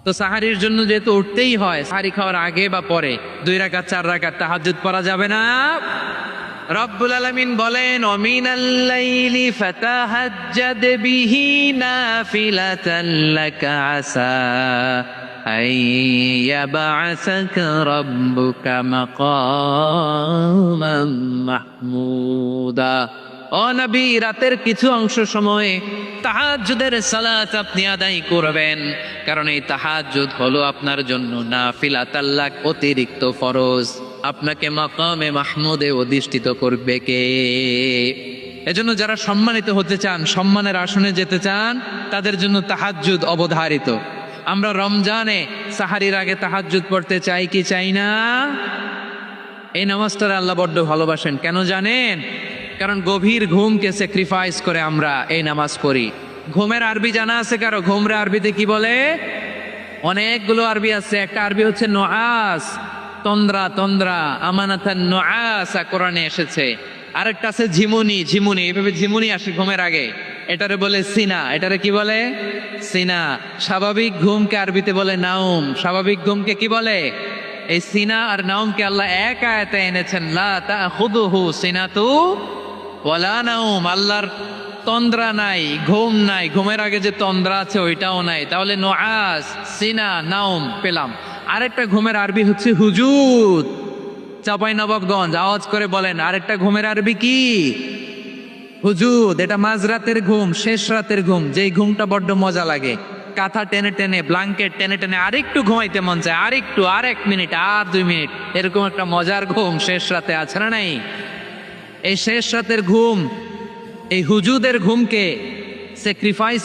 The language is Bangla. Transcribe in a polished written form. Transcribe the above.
তো সাহারির জন্য যেহেতু উঠতেই হয়, সাহারি খাওয়ার আগে বা পরে 2 রাকাত 4 রাকাত তাহাজ্জুদ পড়া যাবে না। রব্বুল আলামিন বলেন, ওমিনাল লাইলি ফাতাহাজ্জাদ বিহি নাফিলাতান লাকা আসা আইয়াবআসাকা রাব্বুকা মাকামান মাহমুদা। ও নবী, রাতের কিছু অংশ সময়ে তাহাজ্জুদের সালাত আপনি আদায় করবেন, কারণ এই তাহাজ্জুদ হলো আপনার জন্য নাফিলাতাল লাক, অতিরিক্ত ফরজ। আপনাকে মাকামে মাহমুদে অধিষ্ঠিত করবে কে? এজন্য যারা সম্মানিত হতে চান, সম্মানের আসনে যেতে চান, তাদের জন্য তাহাজ্জুদ অবধারিত। আমরা রমজানে সাহারির আগে তাহাজ্জুদ পড়তে চাই কি চাই না? এই নামাজটার আল্লাহ বড্ড ভালোবাসেন। কেন জানেন? কারণ গভীর ঘুমকে স্যাক্রিফাইস করে আমরা এই নামাজ পড়ি। ঘুমের আরবি জানা আছে কারো? ঘুমরে আরবিতে কি বলে? অনেকগুলো আরবি আছে। একটা আরবি হচ্ছে নুআস, তন্দ্রা তন্দ্রা, আমানাতান নুআসা কোরআনে এসেছে। আরেকটা আছে ঝিমুনি, ঝিমুনি, এইভাবে ঝিমুনি আসে ঘুমের আগে, এটারে বলে সিনা। এটারে কি বলে? সিনা। স্বাভাবিক ঘুমকে আরবিতে বলে নাউম। স্বাভাবিক ঘুমকে কি বলে? এই সিনা আর নাউমকে আল্লাহ এক আয়াতে এনেছেন, লা তাখুযুহু সিনাতু ওয়ালা নাউম। আল্লাহর তন্দ্রা নাই, ঘুম নাই। ঘুমের আগে যে তন্দ্রা আছে ওইটাও নাই। তাহলে নুআস, সিনা, নাউম পেলাম। আরেকটা ঘুমের আরবি হচ্ছে হুজুদ। চাঁপাইনবাবগঞ্জ আওয়াজ করে বলেন, আরেকটা ঘুমের আরবি কি? হুজুদ। এটা মাঝরাতের ঘুম, শেষ রাতের ঘুম, যেই ঘুমটা বড্ড মজা লাগে। কাঁথা টেনে টেনে, ব্ল্যাঙ্কেট টেনে টেনে আরেকটু ঘুমাইতে মন চায়, আরেকটু, আর 1 মিনিট, আর 2 মিনিট, এরকম একটা মজার ঘুম শেষ রাতে আছে না নাই? এই শেষ রাতের ঘুম, এই হুজুদের ঘুমকে স্যাক্রিফাইস